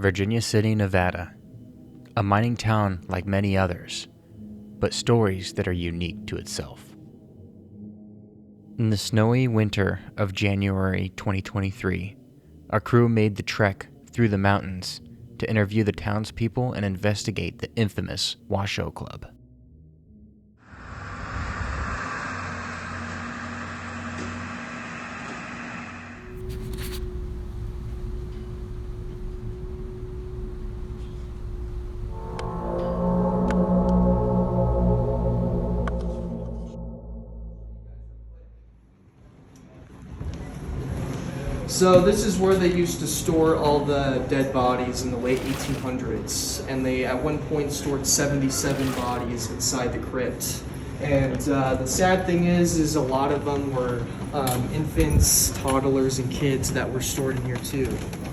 Virginia City, Nevada. A mining town like many others, but stories that are unique to itself. In the snowy winter of January 2023, our crew made the trek through the mountains to interview the townspeople and investigate the infamous Washoe Club. So this is where they used to store all the dead bodies in the late 1800s, and they at one point stored 77 bodies inside the crypt. And the sad thing is a lot of them were infants, toddlers, and kids that were stored in here too.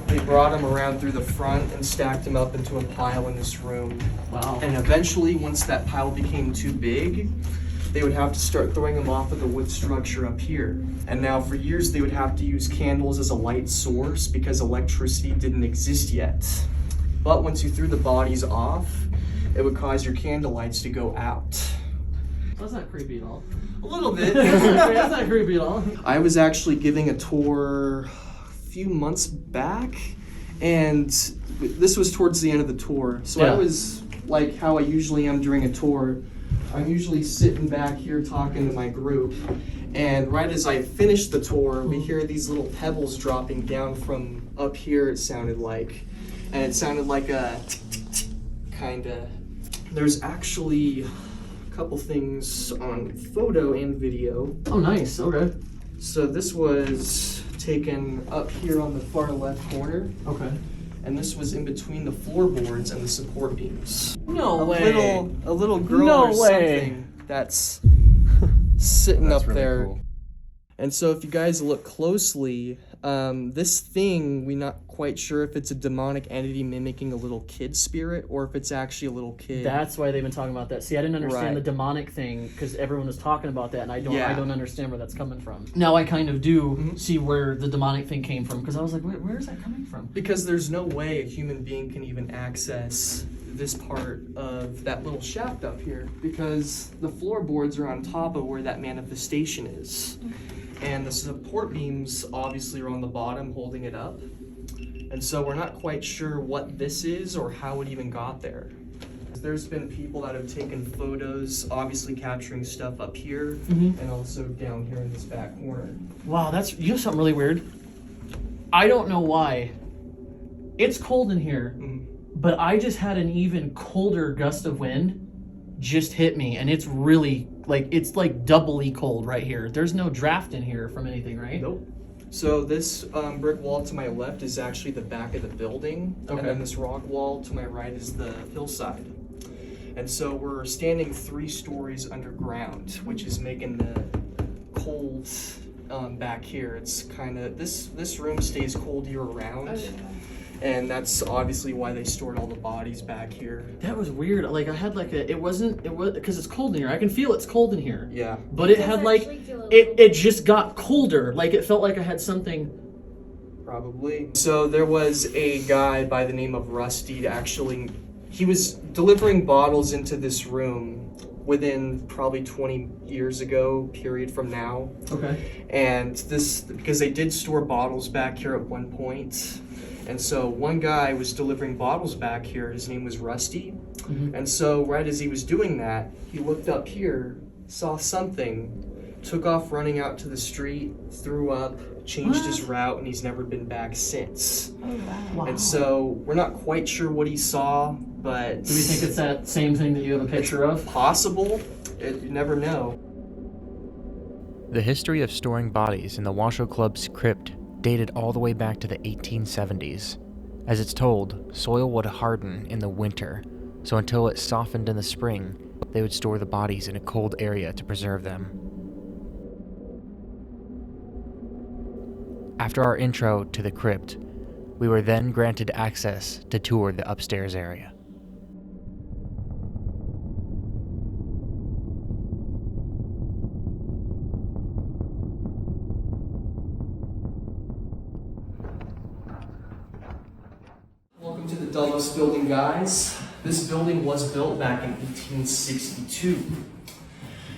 They brought them around through the front and stacked them up into a pile in this room. Wow. And eventually, once that pile became too big, they would have to start throwing them off of the wood structure up here. And now for years they would have to use candles as a light source because electricity didn't exist yet. But once you threw the bodies off, it would cause your candle lights to go out. That's not creepy at all. A little bit. That's not creepy at all. I was actually giving a tour a few months back, and this was towards the end of the tour. So Yeah. I was like how I usually am during a tour. I'm usually sitting back here talking to my group, and right as I finish the tour, we hear these little pebbles dropping down from up here, it sounded like. And it sounded like a kinda. There's actually a couple things on photo and video. Oh, nice. Okay. So this was taken up here on the far left corner, Okay. and this was in between the floorboards and the support beams. No a way. little girl No or way. something that's sitting That's up really there. cool. And so if you guys look closely, this thing, we're not quite sure if it's a demonic entity mimicking a little kid spirit or if it's actually a little kid. That's why they've been talking about that. See, I didn't understand Right. the demonic thing because everyone was talking about that, and I Yeah. don't understand where that's coming from. Now I kind of do Mhm. see where the demonic thing came from because I was like, where is that coming from? Because there's no way a human being can even access this part of that little shaft up here because the floorboards are on top of where that manifestation is. And the support beams obviously are on the bottom holding it up. And so we're not quite sure what this is or how it even got there. There's been people that have taken photos, obviously capturing stuff up here Mhm. and also down here in this back corner. Wow, you know something really weird? I don't know why. It's cold in here, Mm. but I just had an even colder gust of wind just hit me, and it's really it's like doubly cold right here. There's no draft in here from anything, right? Nope. So this brick wall to my left is actually the back of the building, Okay. and then this rock wall to my right is the hillside. And so we're standing 3 stories underground, which is making the cold back here. It's kind of this room stays cold year round, and that's obviously why they stored all the bodies back here. That was weird. Like I had it was because it's cold in here. I can feel it's cold in here. Yeah. But it had it just got colder. Like it felt like I had something. Probably. So there was a guy by the name of Rusty he was delivering bottles into this room within probably 20 years ago, period from now. Okay. And because they did store bottles back here at one point. And so one guy was delivering bottles back here. His name was Rusty. Mhm. And so right as he was doing that, he looked up here, saw something, took off running out to the street, threw up, changed his route, and he's never been back since. Wow. And so we're not quite sure what he saw, but Do we think it's that same thing that you have a picture of? possible. You never know. The history of storing bodies in the Washoe Club's crypt dated all the way back to the 1870s. As it's told, soil would harden in the winter, so until it softened in the spring, they would store the bodies in a cold area to preserve them. After our intro to the crypt, we were then granted access to tour the upstairs area. Welcome to the Douglas building, guys. This building was built back in 1862.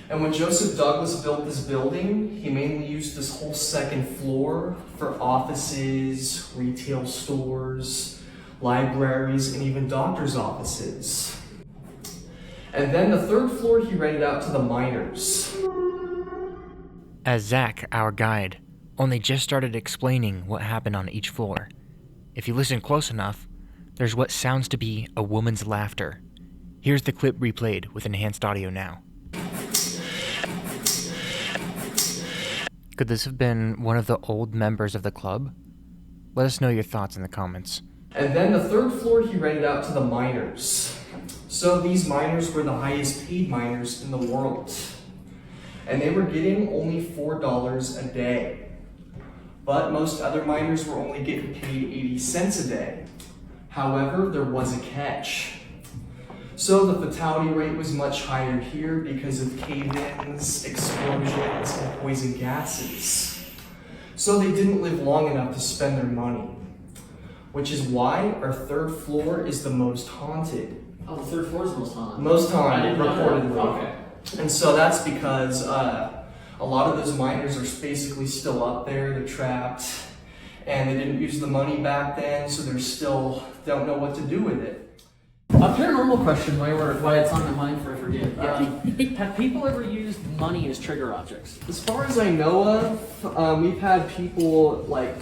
And when Joseph Douglas built this building, he mainly used this whole second floor for offices, retail stores, libraries, and even doctor's offices. And then the third floor he rented out to the miners. As Zach, our guide, only just started explaining what happened on each floor, if you listen close enough, there's what sounds to be a woman's laughter. Here's the clip replayed with enhanced audio now. Could this have been one of the old members of the club? Let us know your thoughts in the comments. And then the third floor he rented out to the miners. So these miners were the highest paid miners in the world. And they were getting only $4 a day. But most other miners were only getting paid 80 cents a day. However, there was a catch. So the fatality rate was much higher here because of cave-ins, explosions, and poison gases. So they didn't live long enough to spend their money, which is why our third floor is the most haunted. Oh, the third floor is the most haunted. Most haunted, I didn't know that. reportedly. Okay. And so that's because a lot of those miners are basically still up there, they're trapped, and they didn't use the money back then, so they're still don't know what to do with it. A paranormal question why it's on my mind for I forget. Have people ever used money as trigger objects? As far as I know of, we've had people like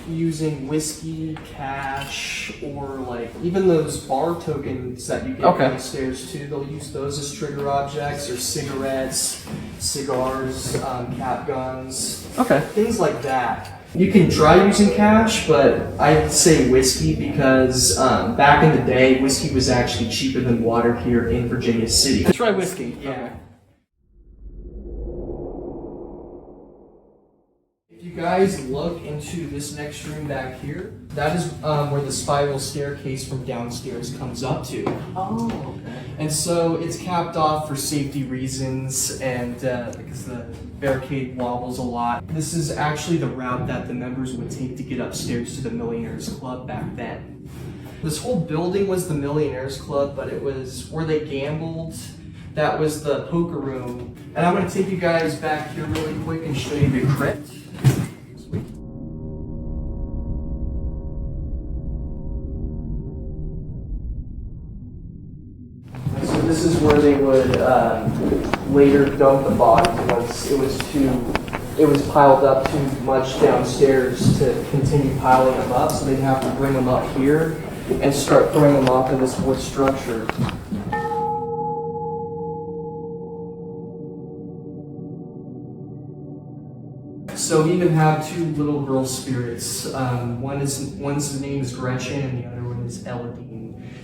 using whiskey, cash, or like even those bar tokens that you get downstairs too. They'll use those as trigger objects, or cigarettes, cigars, cap guns, things like that. You can try using cash, but I'd say whiskey because back in the day, whiskey was actually cheaper than water here in Virginia City. Try whiskey. Yeah. Okay. If you guys look into this next room back here, that is where the spiral staircase from downstairs comes up to. Oh, okay. And so it's capped off for safety reasons and because the barricade wobbles a lot. This is actually the route that the members would take to get upstairs to the Millionaires Club back then. This whole building was the Millionaires Club, but it was where they gambled. That was the poker room. And I'm going to take you guys back here really quick and show you the crypt. So this is where they would later dump the bodies once it was piled up too much downstairs to continue piling them up. So they'd have to bring them up here and start throwing them off of this wood structure. So we even have two little girl spirits. One's name is Gretchen and the other one is Eladine.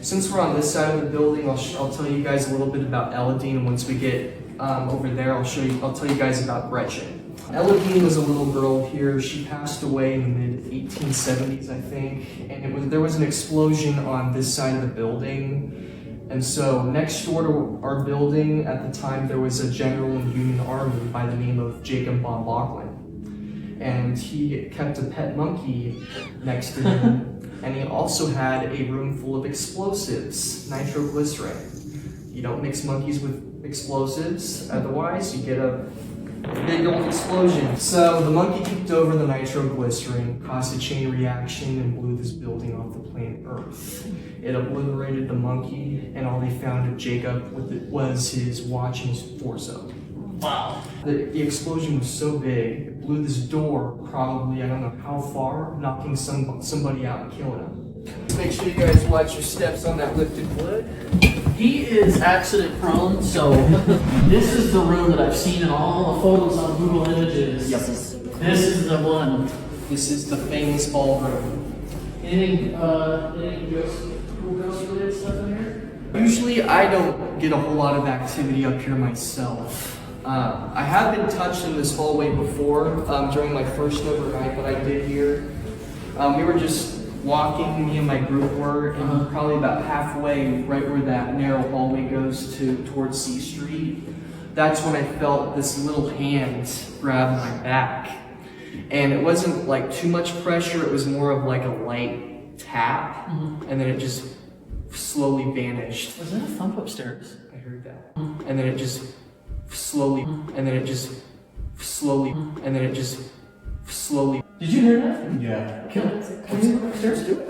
Since we're on this side of the building, I'll tell you guys a little bit about Eladine, and once we get over there, I'll tell you guys about Gretchen. Eladine was a little girl here. She passed away in the mid-1870s, I think, and there was an explosion on this side of the building. And so next door to our building at the time, there was a general in the Union Army by the name of Jacob von Bachman. And he kept a pet monkey next to him. And he also had a room full of explosives, nitroglycerin. You don't mix monkeys with explosives, otherwise you get a big old explosion. So the monkey kicked over the nitroglycerin, caused a chain reaction, and blew this building off the planet Earth. It obliterated the monkey, and all they found of Jacob was his watch and his torso. Wow. The explosion was so big, it blew this door probably, I don't know how far, knocking somebody out and killing him. Make sure you guys watch your steps on that lifted wood. He is accident prone, so this is the room that I've seen in all the photos on Google Images. Yep. This is the one. This is the famous ballroom. Anything ghost related stuff in here? Usually I don't get a whole lot of activity up here myself. I have been touched in this hallway before during my first overnight that I did here. We were just walking, me and my group were, and probably about halfway, right where that narrow hallway goes towards C Street. That's when I felt this little hand grab my back. And it wasn't like too much pressure, it was more of like a light tap, and then it just slowly vanished. Was that a thump upstairs? I heard that. And then it just slowly, and then it just slowly, and then it just slowly. Did you hear that? Yeah. Can you go upstairs do it?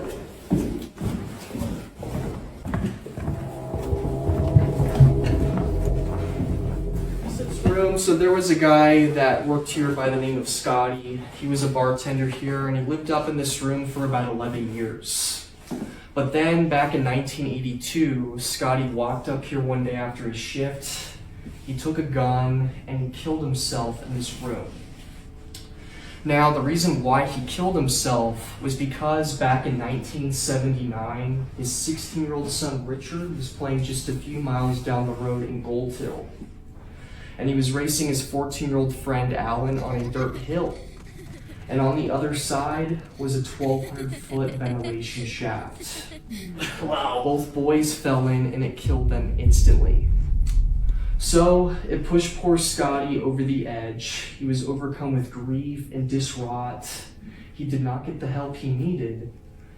Room. So there was a guy that worked here by the name of Scotty. He was a bartender here and he lived up in this room for about 11 years. But then back in 1982, Scotty walked up here one day after his shift. He took a gun and he killed himself in this room. Now, the reason why he killed himself was because back in 1979, his 16-year-old son Richard was playing just a few miles down the road in Gold Hill. And he was racing his 14-year-old friend Alan on a dirt hill. And on the other side was a 1,200-foot ventilation shaft. Wow. Both boys fell in and it killed them instantly. So it pushed poor Scotty over the edge. He was overcome with grief and distraught. He did not get the help he needed.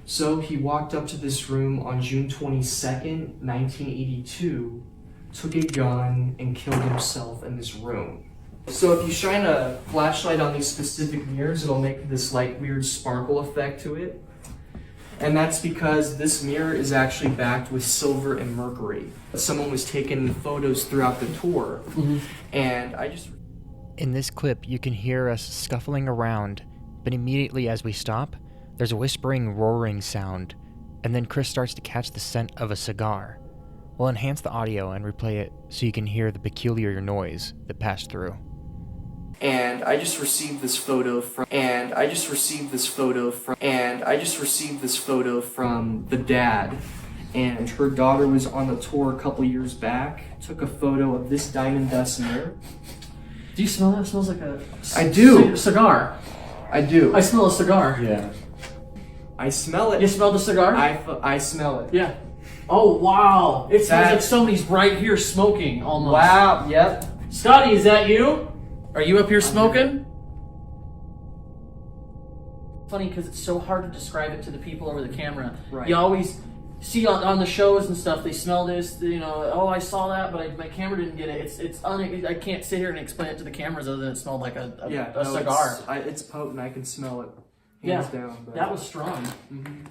So he walked up to this room on June 22nd, 1982, took a gun and killed himself in this room. So if you shine a flashlight on these specific mirrors, it'll make this like weird sparkle effect to it. And that's because this mirror is actually backed with silver and mercury. Someone was taking photos throughout the tour, and I just... In this clip, you can hear us scuffling around, but immediately as we stop, there's a whispering, roaring sound, and then Chris starts to catch the scent of a cigar. We'll enhance the audio and replay it so you can hear the peculiar noise that passed through. And I just received this photo from the dad. And her daughter was on the tour a couple years back, took a photo of this diamond dust mirror. Do you smell that? It smells like a I do. Cigar. I do. I smell a cigar. Yeah. I smell it. You smell the cigar? I smell it. Yeah. Oh, wow. It smells like somebody's right here smoking almost. Wow, yep. Scotty, is that you? Are you up here smoking? Funny because it's so hard to describe it to the people over the camera. Right. You always see on the shows and stuff, they smell this, you know, oh, I saw that, but my camera didn't get it. I can't sit here and explain it to the cameras other than it smelled like a cigar. It's potent. I can smell it. Yeah, Hands down. But that was strong. Mm-hmm.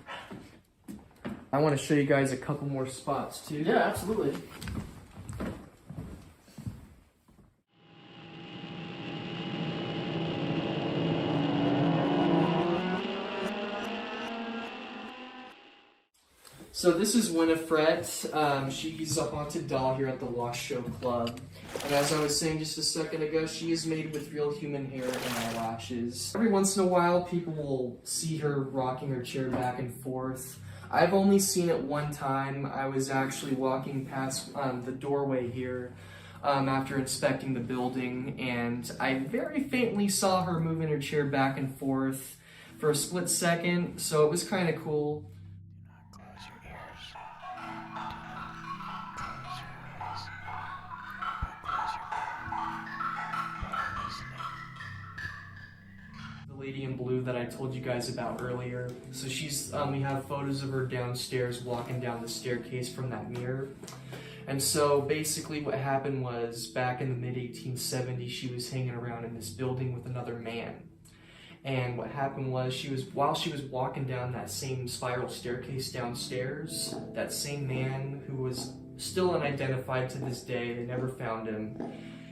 I want to show you guys a couple more spots too. Yeah, absolutely. So this is Winifred. She's a haunted doll here at the Washoe Club. And as I was saying just a second ago, she is made with real human hair and eyelashes. Every once in a while, people will see her rocking her chair back and forth. I've only seen it one time. I was actually walking past the doorway here after inspecting the building, and I very faintly saw her moving her chair back and forth for a split second, so it was kind of cool. Lady in blue that I told you guys about earlier. So she's, we have photos of her downstairs walking down the staircase from that mirror. And so basically what happened was back in the mid-1870s, she was hanging around in this building with another man. And what happened was while she was walking down that same spiral staircase downstairs, that same man who was still unidentified to this day, they never found him,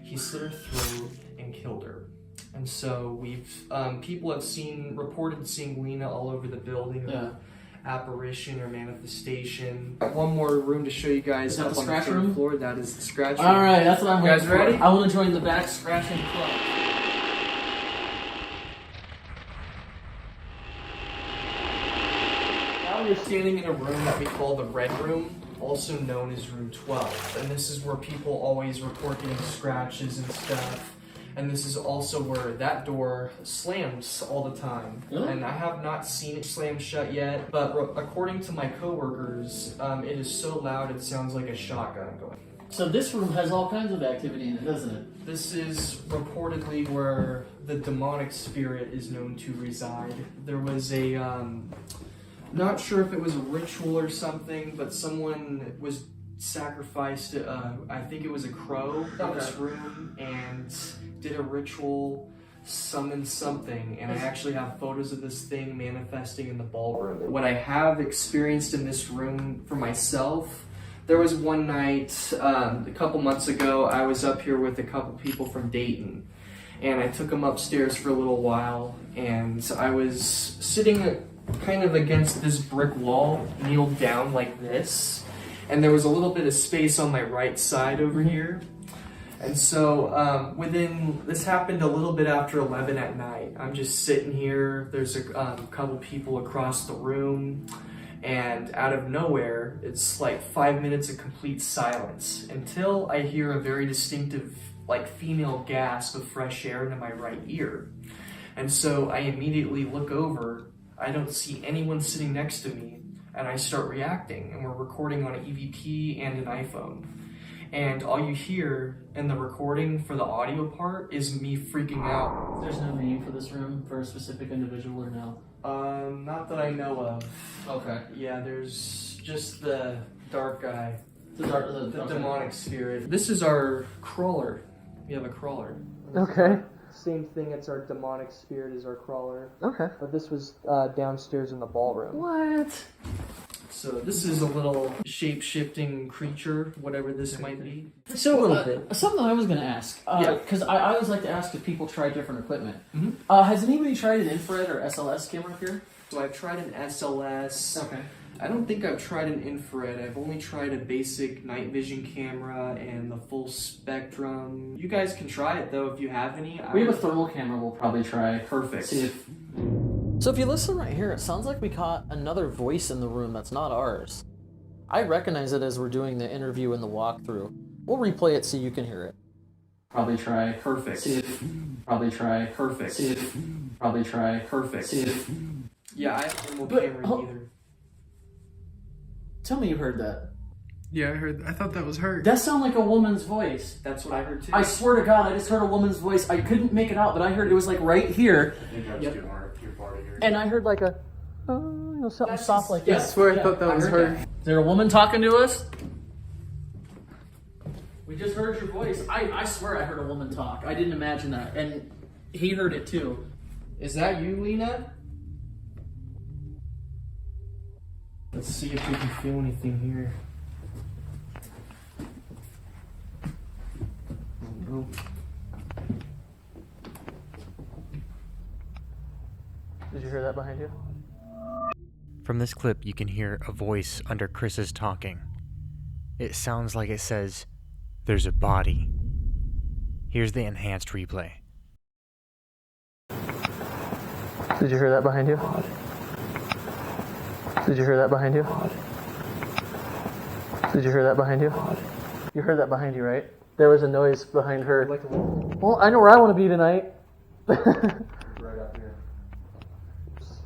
he slit her throat and killed her. And so people have reported seeing Lena all over the building, apparition or manifestation. One more room to show you guys. Is that up the on scratch third room? Floor. That is the scratch room. All right, that's what I'm You guys ready? I want to join the back scratching club. Now you're standing in a room that we call the Red Room, also known as Room 12. And this is where people always report getting scratches and stuff. And this is also where that door slams all the time. Really? And I have not seen it slam shut yet, but according to my coworkers, it is so loud it sounds like a shotgun going. So this room has all kinds of activity in it, doesn't it? This is reportedly where the demonic spirit is known to reside. There was a Not sure if it was a ritual or something, but someone was sacrificed, I think it was a crow in this room, and did a ritual, summoned something, and I actually have photos of this thing manifesting in the ballroom. What I have experienced in this room for myself, there was one night, a couple months ago, I was up here with a couple people from Dayton, and I took them upstairs for a little while, and I was sitting kind of against this brick wall, kneeled down like this, and there was a little bit of space on my right side over here. And so this happened a little bit after 11 at night. I'm just sitting here, there's a couple people across the room, and out of nowhere, it's like 5 minutes of complete silence until I hear a very distinctive, like, female gasp of fresh air into my right ear. And so I immediately look over, I don't see anyone sitting next to me, and I start reacting, and we're recording on an EVP and an iPhone. And all you hear in the recording for the audio part is me freaking out. There's no name for this room for a specific individual or no? Not that I know of. Okay. Yeah, there's just the dark guy. The The demonic spirit. This is our crawler. We have a crawler. Okay. Same thing, it's our demonic spirit is our crawler. Okay. But this was downstairs in the ballroom. What? So this is a little shape-shifting creature, whatever this might be. So, A little bit. something I was going to ask, Yeah. because I always like to ask if people try different equipment. Mhm. Has anybody tried an infrared or SLS camera up here? So I've tried an SLS. Okay. I don't think I've tried an infrared. I've only tried a basic night vision camera and the full spectrum. You guys can try it though if you have any. We have a thermal camera we'll probably try. Perfect. See if... So if you listen right here, it sounds like we caught another voice in the room that's not ours. I recognize it as we're doing the interview and the walkthrough. We'll replay it so you can hear it. Probably try. Perfect. See if... Probably try. Perfect. See if... Probably try. Perfect. See if... Yeah, I have no But- camera oh. either. Tell me you heard that. Yeah, I thought that was her. That sounded like a woman's voice. That's what I heard too. I swear to God, I just heard a woman's voice. I couldn't make it out, but I heard it was like right here. Yep. And I heard like a, something soft like I that. swear I thought that was her. Is there a woman talking to us? We just heard your voice. I swear I heard a woman talk. I didn't imagine that. And he heard it too. Is that you, Lena? Let's see if we can feel anything here. Oh, no. Did you hear that behind you? From this clip, you can hear a voice under Chris's talking. It sounds like it says, "There's a body." Here's the enhanced replay. Did you hear that behind you? Did you hear that behind you? Did you hear that behind you? You heard that behind you, right? There was a noise behind her. Like a little Well, I know where I want to be tonight. right up here.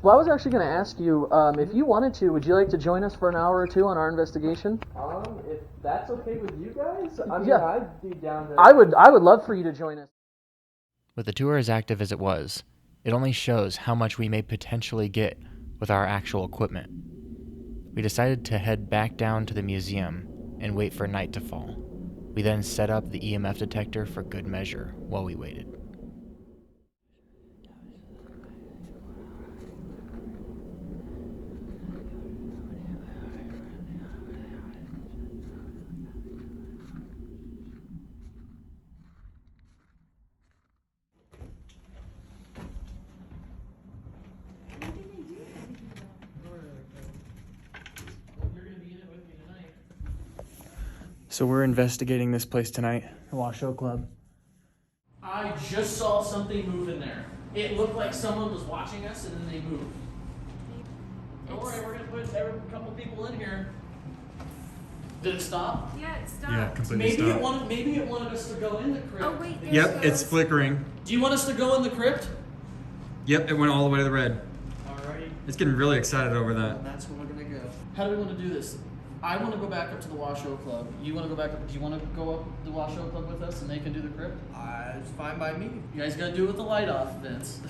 Well, I was actually going to ask you, if you wanted to, would you like to join us for an hour or two on our investigation? If that's okay with you guys, I mean, Yeah. I'd be down to. I would love for you to join us. With the tour as active as it was, it only shows how much we may potentially get with our actual equipment. We decided to head back down to the museum and wait for night to fall. We then set up the EMF detector for good measure while we waited. So we're investigating this place tonight. The Washoe Club. I just saw something move in there. It looked like someone was watching us and then they moved. Don't worry, we're going to put a couple people in here. Did it stop? Yeah, it stopped. Yeah, completely Maybe stopped. maybe it wanted us to go in the crypt. Oh wait, there Yep, it it's goes. flickering. Do you want us to go in the crypt? Yep, it went all the way to the red. Alrighty, It's getting really excited over that. that's where we're gonna go. How do we want to do this? I want to go back up to the Washoe Club. You want to go back up? Do you want to go up the Washoe Club with us and they can do the crypt? It's fine by me. You guys got to do it with the light off, Vince.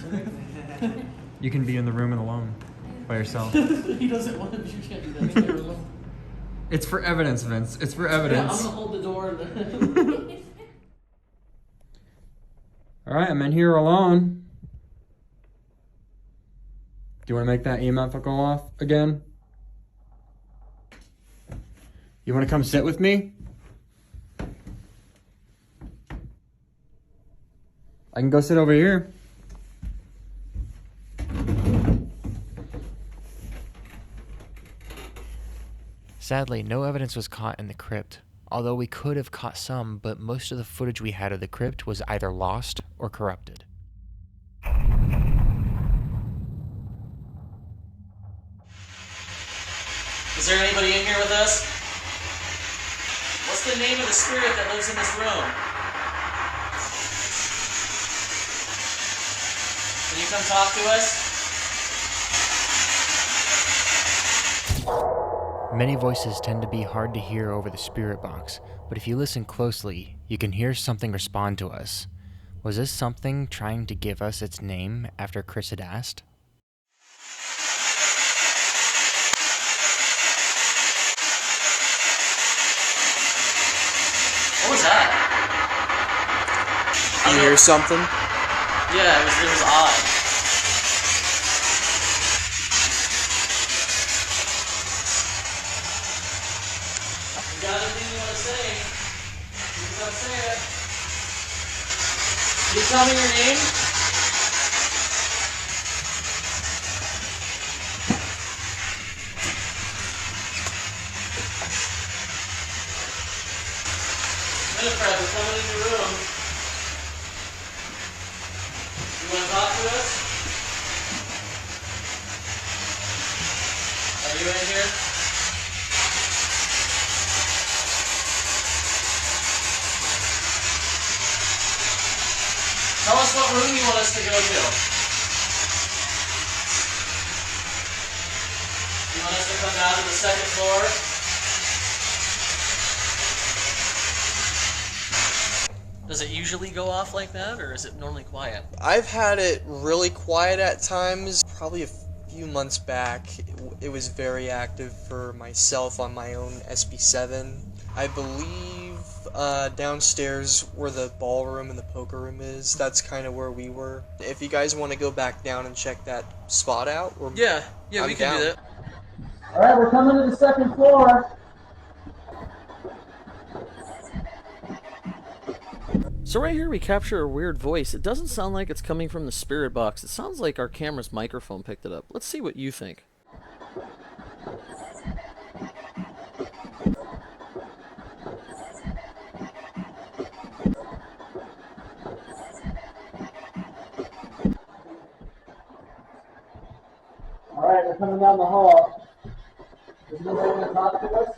You can be in the room alone. by yourself. He doesn't want to. You can't do that. You can't really- It's for evidence, Vince. It's for Yeah, I'm evidence. gonna hold the door. All right, I'm in here alone. Do you want to make that EMF go off again? You want to come sit with me? I can go sit over here. Sadly, no evidence was caught in the crypt, although we could have caught some, but most of the footage we had of the crypt was either lost or corrupted. Is there anybody in here with us? What's the name of the spirit that lives in this room? Can you come talk to us? Many voices tend to be hard to hear over the spirit box, but if you listen closely, you can hear something respond to us. Was this something trying to give us its name after Chris had asked? What was that? You hear something? Yeah, it was odd. You got anything you want to say? You can come say it. Can you tell me your name? Winifred, we're coming in your room. You want to talk to us? Are you in here? Tell us what room you want us to go to. You want us to come down to the second floor? Does it usually go off like that, or is it normally quiet? I've had it really quiet at times. Probably a few months back, it was very active for myself on my own SB7. I believe downstairs where the ballroom and the poker room is, that's kind of where we were. If you guys want to go back down and check that spot out, Yeah, we I'm can down. do that. Alright, we're coming to the second floor. So right here we capture a weird voice. It doesn't sound like it's coming from the spirit box. It sounds like our camera's microphone picked it up. Let's see what you think. Alright, we're coming down the hall. Is nobody going to talk to us?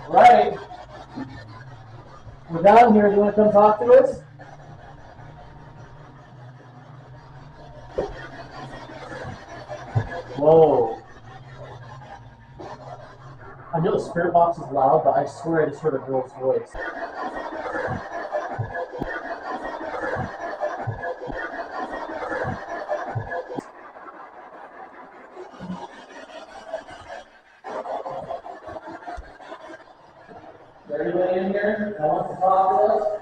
Right. We're down here. Do you want to come talk to us? Whoa. I know the spirit box is loud, but I swear I just heard a girl's voice. Is everybody in here that wants to talk to us?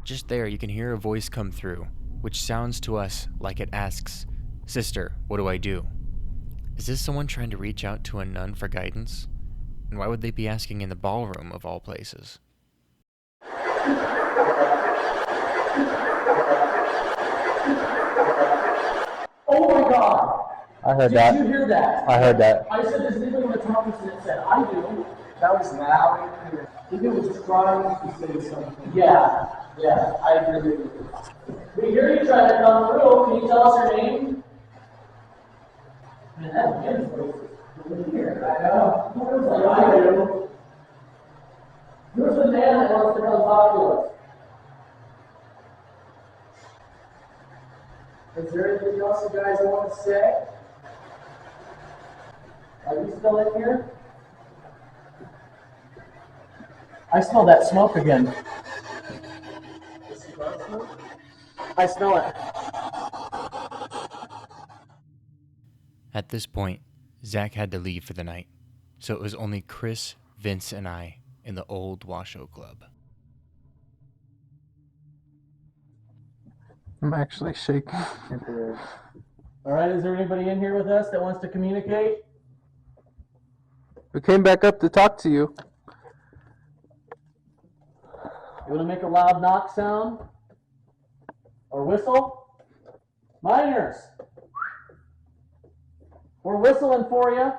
Just there, you can hear a voice come through, which sounds to us like it asks, "Sister, what do I do?" Is this someone trying to reach out to a nun for guidance? And why would they be asking in the ballroom of all places? Oh my god! I heard that. Did you hear that? I heard that. I said, does anybody want to talk to us? And it said, I do. That was loud. I think it was trying to say something. Yeah, I agree with you. We hear you trying to come through. Can you tell us your name? Man, that man's voice is really weird. I know. I do. Who's the man that wants to come talk to us? Is there anything else you guys want to say? Are you still in here? I smell that smoke again. I smell it. At this point, Zach had to leave for the night, so it was only Chris, Vince, and I in the old Washoe Club. I'm actually shaking. All right, is there anybody in here with us that wants to communicate? We came back up to talk to you. You want to make a loud knock sound? Or whistle? Miners! We're whistling for you.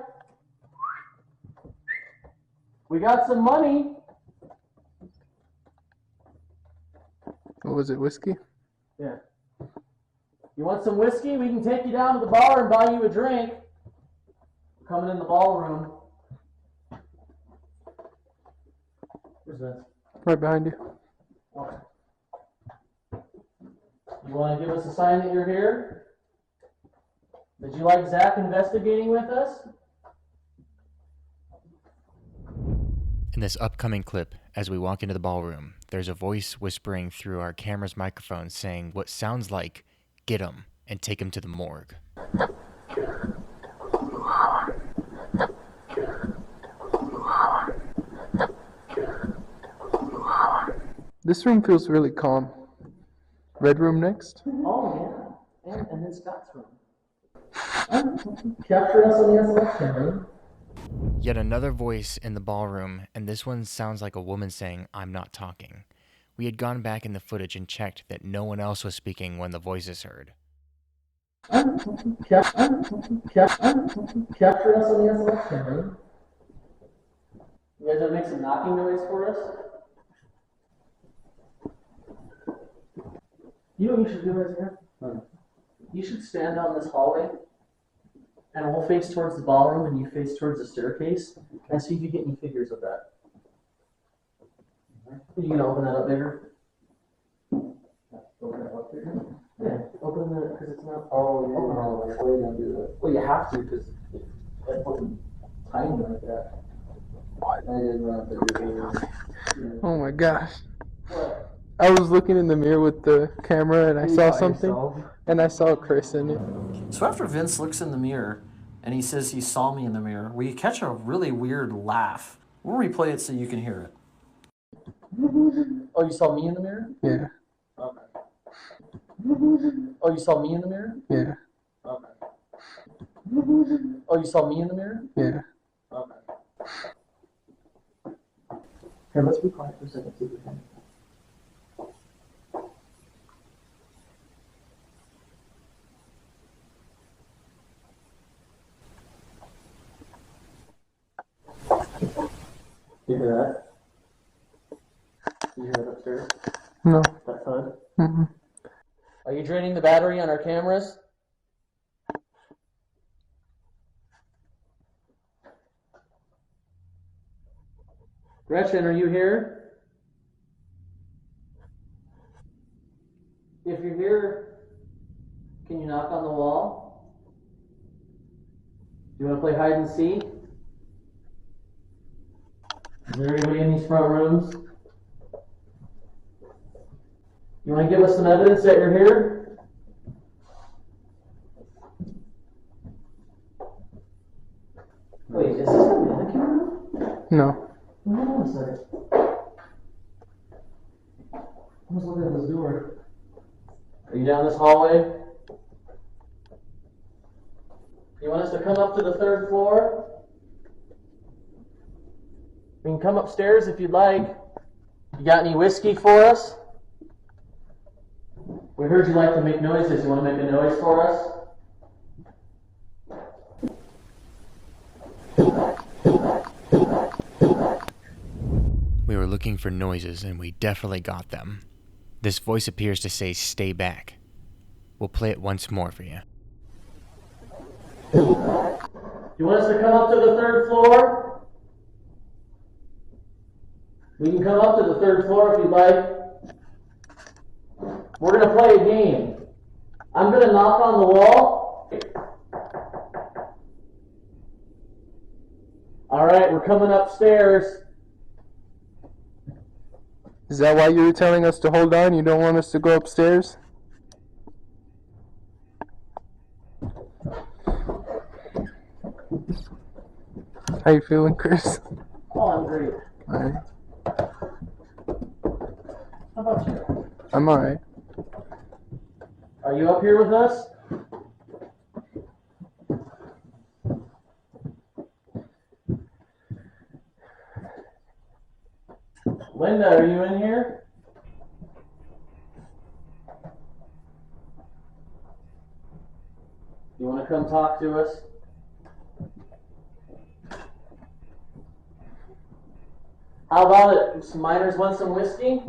We got some money. What was it, whiskey? Yeah. You want some whiskey? We can take you down to the bar and buy you a drink. Coming in the ballroom. Where's this? Right behind you. Okay. You want to give us a sign that you're here? Did you like Zach investigating with us? In this upcoming clip, as we walk into the ballroom, there's a voice whispering through our camera's microphone saying what sounds like, "Get him and take him to the morgue." This room feels really calm. Red room next? Oh, yeah. And then Scott's room. Capture us on the SLX camera. Yet another voice in the ballroom, and this one sounds like a woman saying, "I'm not talking." We had gone back in the footage and checked that no one else was speaking when the voices heard. Capture us on the SLX camera. You guys want to make some knocking noise for us? You know what you should do right here? You should stand on this hallway and we'll face towards the ballroom and you face towards the staircase and see if you get any figures of that. Are you gonna open that up bigger? Open that up bigger? Yeah, open that because it's not. Oh, yeah. Oh, no, way gonna do that. Well, you have to because it's fucking tiny like that. What? I didn't want to. Oh my gosh. What? I was looking in the mirror with the camera and I saw something. Yourself? And I saw Chris in it. So after Vince looks in the mirror and he says he saw me in the mirror, we catch a really weird laugh. We'll replay it so you can hear it. Oh, you saw me in the mirror? Yeah. Okay. Oh, you saw me in the mirror? Yeah. Okay. Oh, you saw me in the mirror? Yeah. Okay. Here, let's be quiet for a second. See if we can. You hear that? You hear that upstairs? No. That thud? Mm-mm. Are you draining the battery on our cameras? Gretchen, are you here? If you're here, can you knock on the wall? Do you want to play hide and seek? Is there anybody in these front rooms? You want to give us some evidence that you're here? Wait, is this the mannequin room? No. Hold on a second. I was looking at this door. Are you down this hallway? You want us to come up to the third floor? We can come upstairs if you'd like. You got any whiskey for us? We heard you like to make noises. You want to make a noise for us? We were looking for noises, and we definitely got them. This voice appears to say, "Stay back." We'll play it once more for you. You want us to come up to the third floor? We can come up to the third floor if you'd like. We're going to play a game. I'm going to knock on the wall. All right, we're coming upstairs. Is that why you were telling us to hold on? You don't want us to go upstairs? How you feeling, Chris? Oh, I'm great. Alright. How about you? I'm alright. Are you up here with us? Linda, are you in here? You want to come talk to us? How about it? Some miners want some whiskey?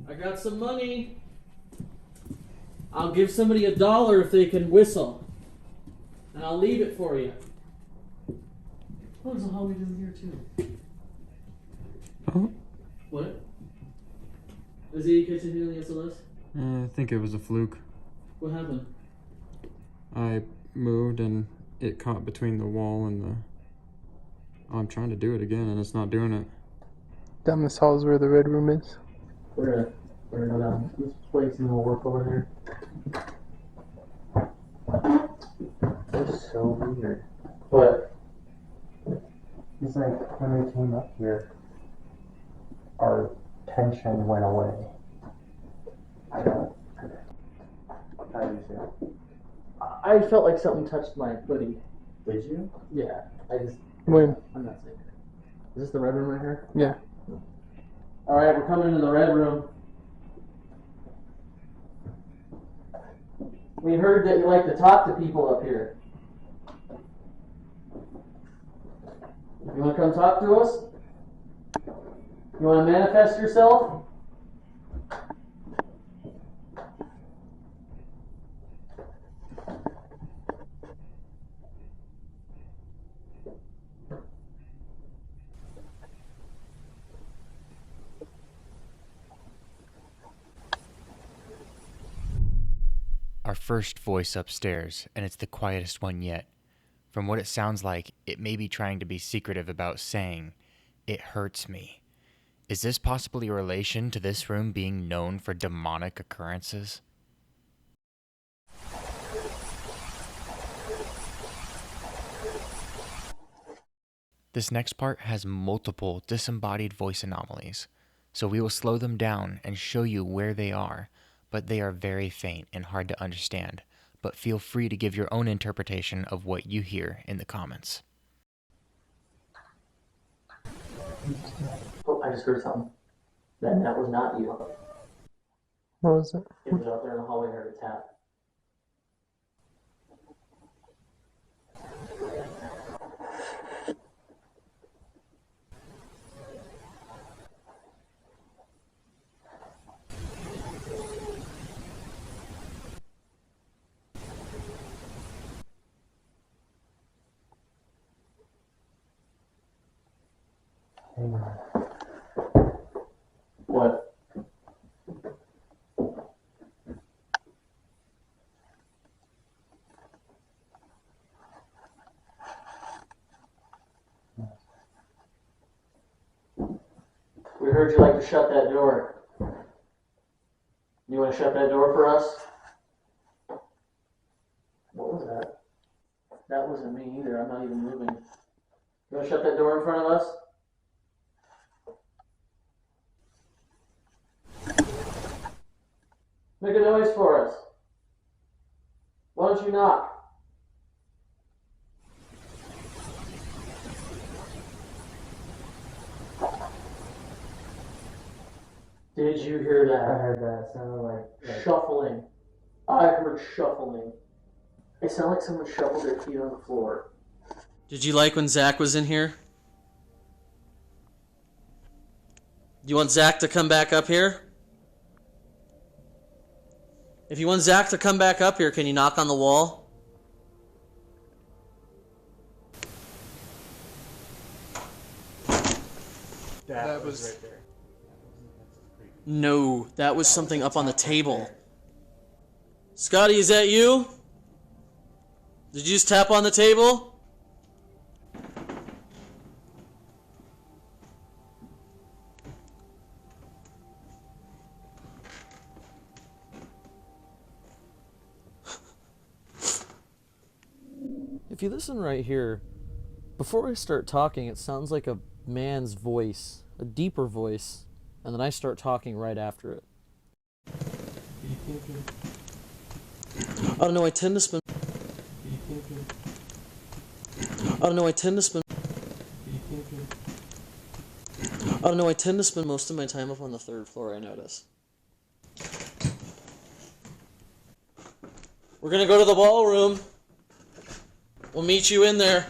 I got some money. I'll give somebody $1 if they can whistle. And I'll leave it for you. Oh, there's a hallway down here too. Oh, What? Is he catching anything against the list? I think it was a fluke. What happened? I moved and it caught between the wall and the... Oh, I'm trying to do it again and it's not doing it. Down this hall is where the red room is. We're gonna go down this place and we'll work over here. That's so weird. But It's like when we came up here, our tension went away. I don't. How do you feel? I felt like something touched my hoodie. Did you? Yeah, I just, When? I'm not saying. Is this the red room right here? Yeah. Alright, we're coming into the red room. We heard that you like to talk to people up here. You want to come talk to us? You want to manifest yourself? Our first voice upstairs, and it's the quietest one yet. From what it sounds like, it may be trying to be secretive about saying, "It hurts me." Is this possibly a relation to this room being known for demonic occurrences? This next part has multiple disembodied voice anomalies, so we will slow them down and show you where they are, but they are very faint and hard to understand. But feel free to give your own interpretation of what you hear in the comments. Oh, I just heard something. Then that was not you. What was it? It was out there in the hallway, I heard a tap. Hang on. What? We heard you like to shut that door. You want to shut that door for us? What was that? That wasn't me either. I'm not even moving. You want to shut that door in front of us? Make a noise for us. Why don't you knock? Did you hear I that? heard that. It sounded like Shuffling. I heard shuffling. It sounded like someone shuffled their feet on the floor. Did you like when Zach was in here? Do you want Zach to come back up here? If you want Zach to come back up here, can you knock on the wall? that was right there. No, that was something up on the table. Scotty, is that you? Did you just tap on the table? If you listen right here, before I start talking, it sounds like a man's voice, a deeper voice, and then I start talking right after it. I don't know, I tend to spend... most of my time up on the 3rd floor, I notice. We're gonna go to the ballroom. We'll meet you in there.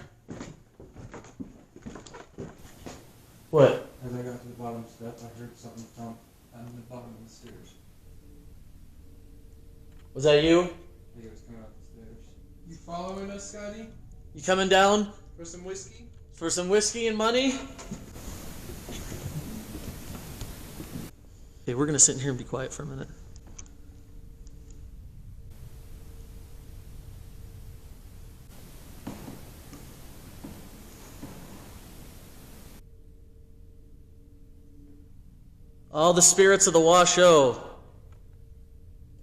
What? As I got to the bottom step, I heard something thump on the bottom of the stairs. Was that you? I think it was coming up the stairs. You following us, Scotty? You coming down? For some whiskey? For some whiskey and money? Okay, we're gonna sit in here and be quiet for a minute. All the spirits of the Washoe,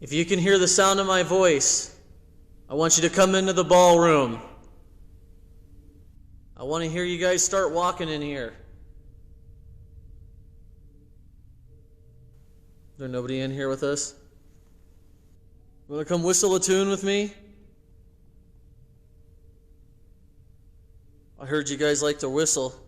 if you can hear the sound of my voice, I want you to come into the ballroom. I want to hear you guys start walking in here. Is there nobody in here with us? Want to come whistle a tune with me? I heard you guys like to whistle.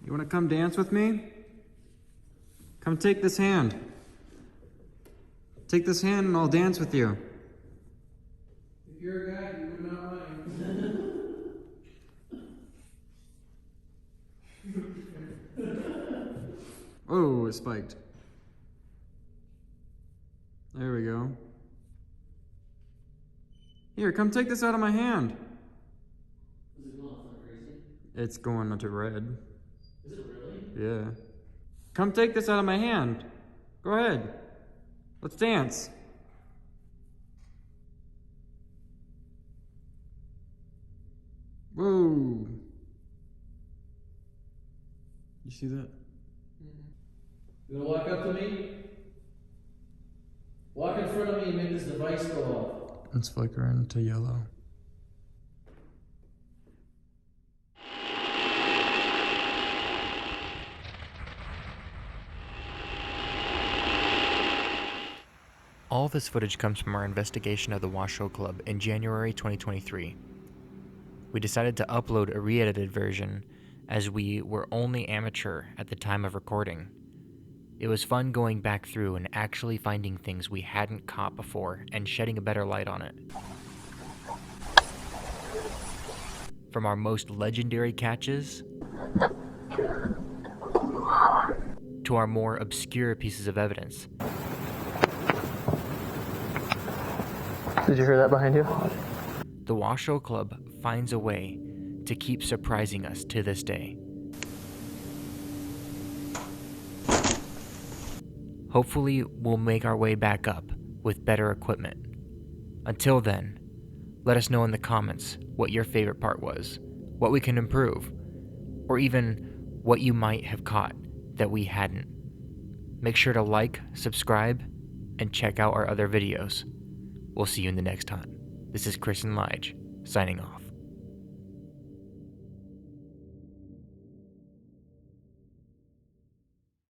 You want to come dance with me? Come take this hand. Take this hand and I'll dance with you. If you're a guy, you would not mind. Oh, it spiked. There we go. Here, come take this out of my hand. Is it going off like crazy? It's going into red. Is it really? Yeah. Come take this out of my hand. Go ahead. Let's dance. Whoa. You see that? You want to walk up to me? Walk in front of me and make this device go off. It's flickering to yellow. All this footage comes from our investigation of the Washoe Club in January 2023. We decided to upload a re-edited version as we were only amateur at the time of recording. It was fun going back through and actually finding things we hadn't caught before and shedding a better light on it. From our most legendary catches to our more obscure pieces of evidence. Did you hear that behind you? The Washoe Club finds a way to keep surprising us to this day. Hopefully, we'll make our way back up with better equipment. Until then, let us know in the comments what your favorite part was, what we can improve, or even what you might have caught that we hadn't. Make sure to like, subscribe, and check out our other videos. We'll see you in the next time. This is Chris and Lige, signing off.